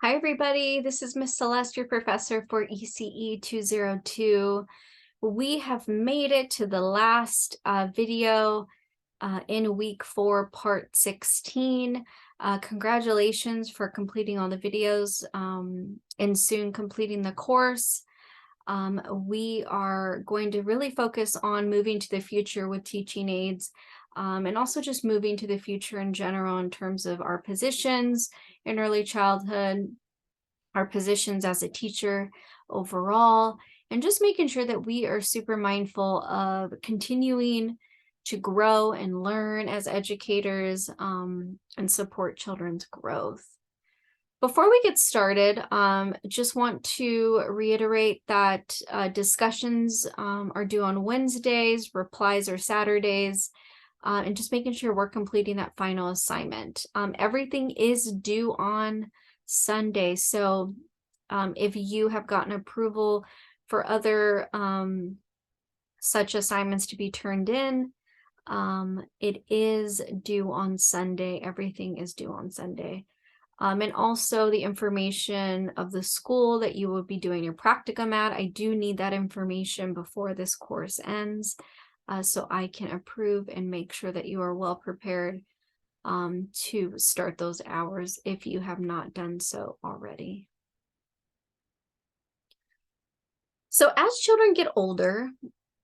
Hi, everybody. This is Miss Celeste, your professor for ECE 202. We have made it to the last video in week 4, part 16. Congratulations for completing all the videos and soon completing the course. We are going to really focus on moving to the future with teaching aids, and also just moving to the future in general in terms of our positions in early childhood, our positions as a teacher overall, and just making sure that we are super mindful of continuing to grow and learn as educators, and support children's growth. Before we get started, just want to reiterate that discussions are due on Wednesdays, replies are Saturdays, and just making sure we're completing that final assignment. Everything is due on Sunday. So if you have gotten approval for other such assignments to be turned in, it is due on Sunday. Everything is due on Sunday. And also the information of the school that you will be doing your practicum at. I do need that information before this course ends, so I can approve and make sure that you are well prepared to start those hours if you have not done so already. So as children get older,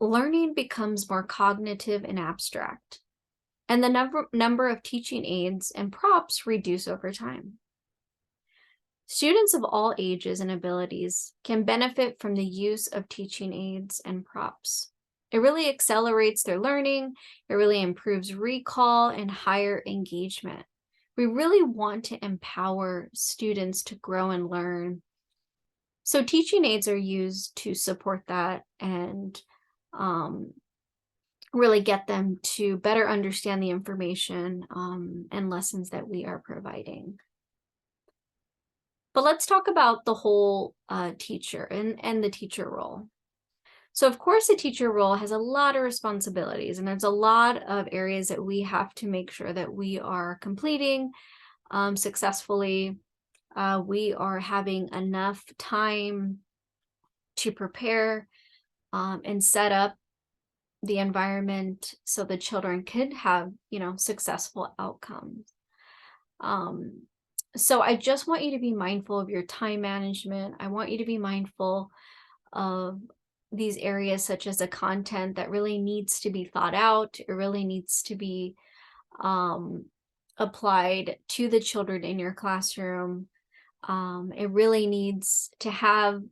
learning becomes more cognitive and abstract, and the number of teaching aids and props reduce over time. Students of all ages and abilities can benefit from the use of teaching aids and props. It really accelerates their learning, it really improves recall and higher engagement. We really want to empower students to grow and learn. So teaching aids are used to support that and really get them to better understand the information and lessons that we are providing. But let's talk about the whole teacher and the teacher role. So of course, the teacher role has a lot of responsibilities, and there's a lot of areas that we have to make sure that we are completing successfully. We are having enough time to prepare and set up the environment so the children could have, successful outcomes. So I just want you to be mindful of your time management. I want you to be mindful of these areas such as the content that really needs to be thought out. It really needs to be applied to the children in your classroom. It really needs to have,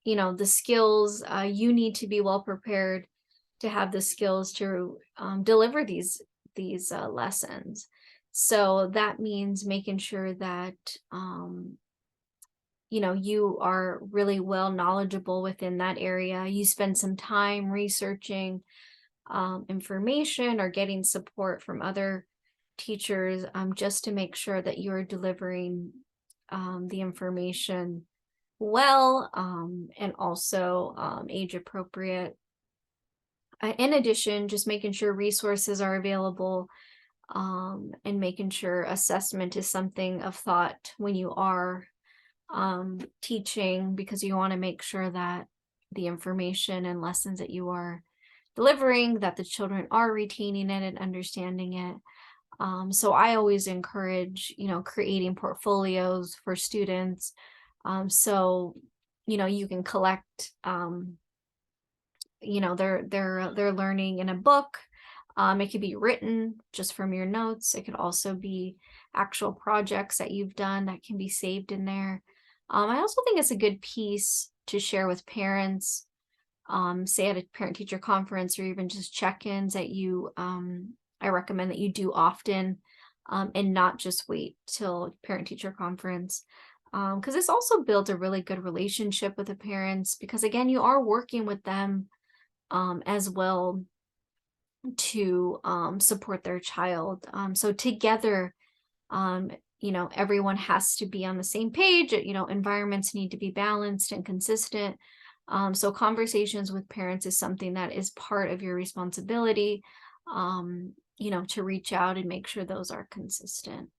the skills. You need to be well prepared to have the skills to deliver these lessons. So that means making sure that you are really well knowledgeable within that area. You spend some time researching information or getting support from other teachers just to make sure that you're delivering the information well, and also age appropriate. In addition, just making sure resources are available, and making sure assessment is something of thought when you are teaching, because you want to make sure that the information and lessons that you are delivering, that the children are retaining it and understanding it. So I always encourage, creating portfolios for students. So, you can collect, their learning in a book. It could be written just from your notes. It could also be actual projects that you've done that can be saved in there. I also think it's a good piece to share with parents, say at a parent-teacher conference, or even just check-ins that I recommend that you do often, and not just wait till parent-teacher conference. Because this also builds a really good relationship with the parents, because again, you are working with them as well to support their child. So together, everyone has to be on the same page. Environments need to be balanced and consistent. So conversations with parents is something that is part of your responsibility, to reach out and make sure those are consistent.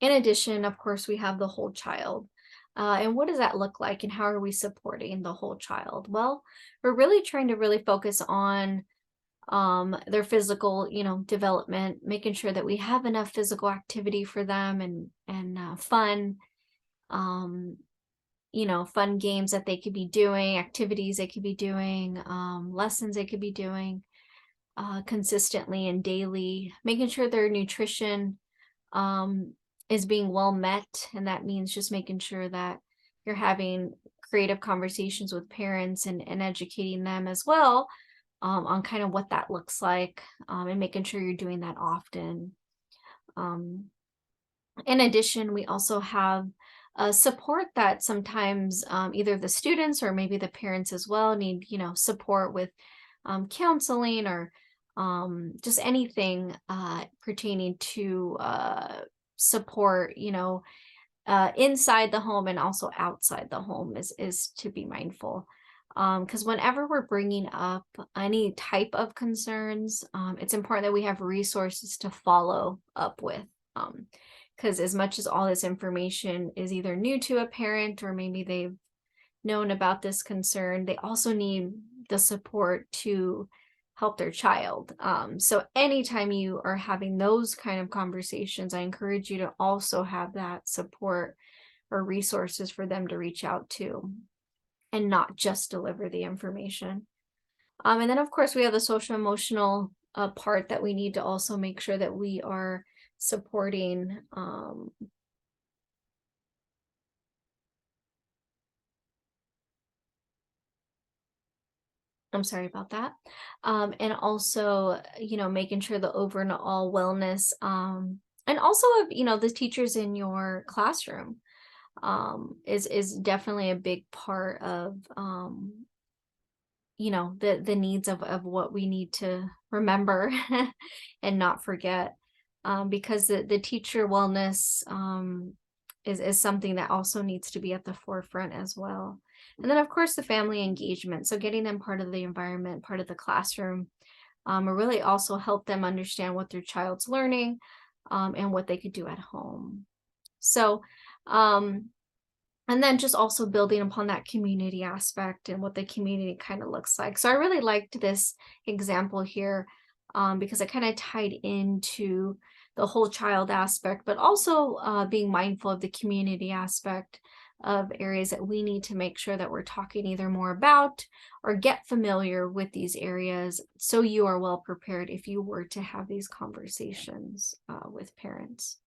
In addition, of course, we have the whole child. And what does that look like, and how are we supporting the whole child? Well, we're really trying to really focus on their physical, development, making sure that we have enough physical activity for them, and fun, um, fun games that they could be doing, activities they could be doing, lessons they could be doing consistently and daily, making sure their nutrition um, is being well met. And that means just making sure that you're having creative conversations with parents, and educating them as well on kind of what that looks like, and making sure you're doing that often. Um, in addition, we also have support that sometimes either the students or maybe the parents as well need, support with counseling, or just anything pertaining to support, inside the home and also outside the home is to be mindful. Because whenever we're bringing up any type of concerns, it's important that we have resources to follow up with. Because as much as all this information is either new to a parent, or maybe they've known about this concern, they also need the support to help their child. So anytime you are having those kind of conversations, I encourage you to also have that support or resources for them to reach out to, and not just deliver the information. And then, of course, we have the social emotional part that we need to also make sure that we are supporting. I'm sorry about that. And also, making sure the overall wellness, and also of, the teachers in your classroom, is definitely a big part of, the needs of what we need to remember and not forget, because the teacher wellness is something that also needs to be at the forefront as well. And then, of course, the family engagement, so getting them part of the environment, part of the classroom, will really also help them understand what their child's learning, and what they could do at home. So um and then just also building upon that community aspect and what the community kind of looks like. So I really liked this example here, because it kind of tied into the whole child aspect, but also being mindful of the community aspect of areas that we need to make sure that we're talking either more about or get familiar with these areas, so you are well prepared if you were to have these conversations with parents.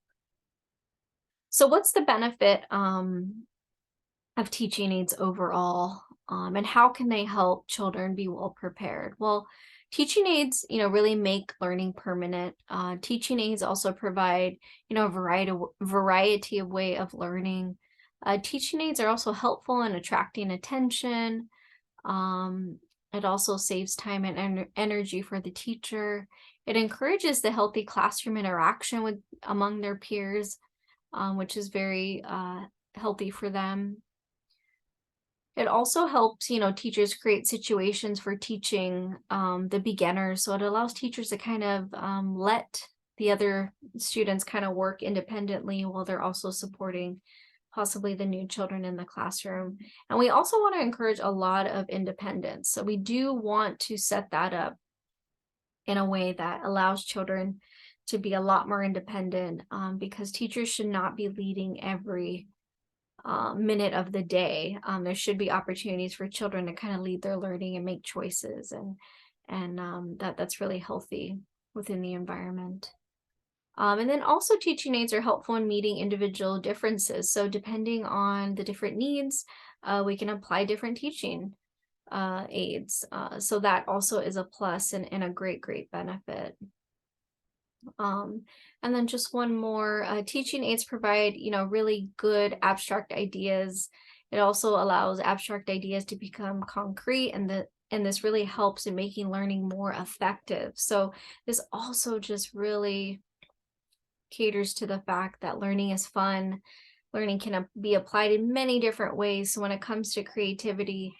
So what's the benefit of teaching aids overall, and how can they help children be well prepared? Well, teaching aids, really make learning permanent. Teaching aids also provide, a variety of way of learning. Teaching aids are also helpful in attracting attention. Um, it also saves time and energy for the teacher. It encourages the healthy classroom interaction with among their peers, which is very healthy for them. It also helps, teachers create situations for teaching the beginners. So it allows teachers to kind of let the other students kind of work independently while they're also supporting possibly the new children in the classroom. And we also want to encourage a lot of independence. So we do want to set that up in a way that allows children to be a lot more independent, because teachers should not be leading every minute of the day. There should be opportunities for children to kind of lead their learning and make choices, and that's really healthy within the environment. And then also teaching aids are helpful in meeting individual differences. So depending on the different needs, we can apply different teaching aids. So that also is a plus, and a great benefit. And then just one more, teaching aids provide, really good abstract ideas. It also allows abstract ideas to become concrete, and this really helps in making learning more effective. So this also just really caters to the fact that learning is fun. Learning can be applied in many different ways. So when it comes to creativity,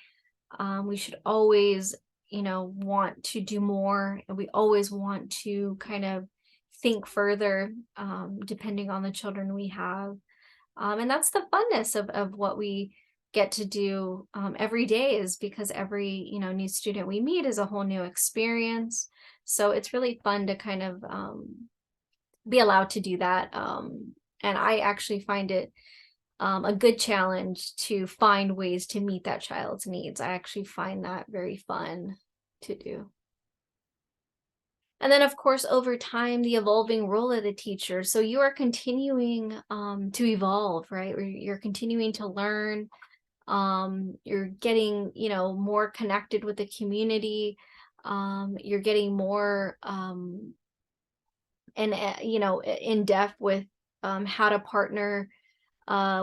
we should always, want to do more, and we always want to kind of think further, depending on the children we have. And that's the funness of what we get to do every day, is because every, new student we meet is a whole new experience. So it's really fun to kind of be allowed to do that. And I actually find it a good challenge to find ways to meet that child's needs. I actually find that very fun to do. And then, of course, over time, the evolving role of the teacher. So you are continuing to evolve, right? Or you're continuing to learn. You're getting, more connected with the community. You're getting more and in depth with how to partner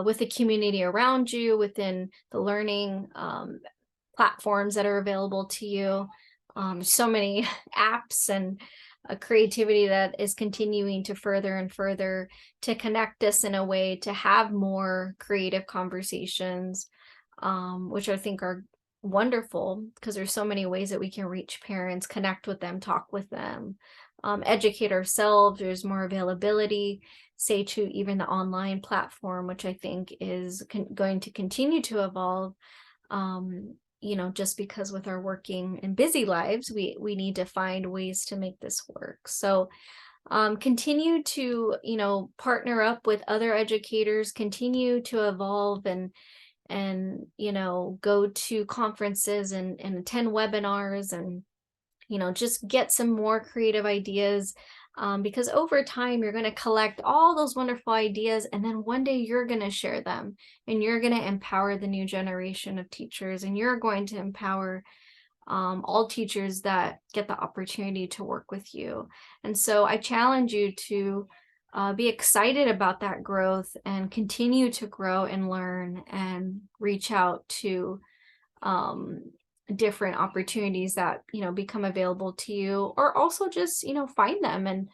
with the community around you within the learning platforms that are available to you. So many apps and creativity that is continuing to further and further to connect us in a way to have more creative conversations, which I think are wonderful, because there's so many ways that we can reach parents, connect with them, talk with them, educate ourselves. There's more availability, say, to even the online platform, which I think is going to continue to evolve. Just because with our working and busy lives, we need to find ways to make this work. So continue to, partner up with other educators, continue to evolve and go to conferences and attend webinars and just get some more creative ideas, because over time you're going to collect all those wonderful ideas, and then one day you're going to share them, and you're going to empower the new generation of teachers, and you're going to empower all teachers that get the opportunity to work with you. And so I challenge you to be excited about that growth and continue to grow and learn and reach out to different opportunities that become available to you, or also just find them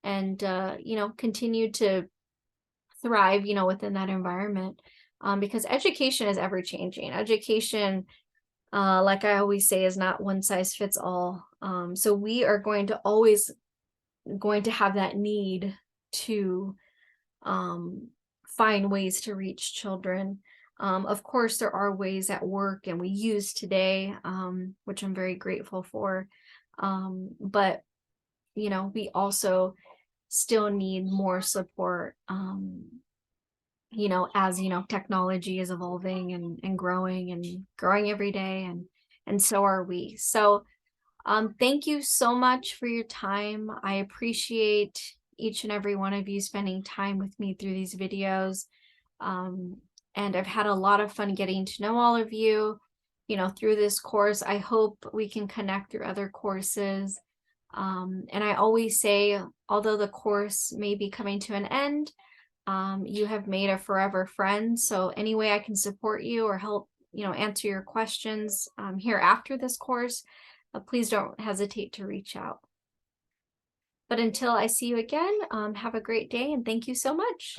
and continue to thrive within that environment, because education is ever changing. Education, like I always say, is not one size fits all. So we are always going to have that need to find ways to reach children. Of course, there are ways at work, and we use today, which I'm very grateful for. But we also still need more support, as technology is evolving and growing every day, and so are we. So thank you so much for your time. I appreciate each and every one of you spending time with me through these videos. And I've had a lot of fun getting to know all of you, through this course. I hope we can connect through other courses. And I always say, although the course may be coming to an end, you have made a forever friend. So any way I can support you or help, answer your questions here after this course, please don't hesitate to reach out. But until I see you again, have a great day, and thank you so much.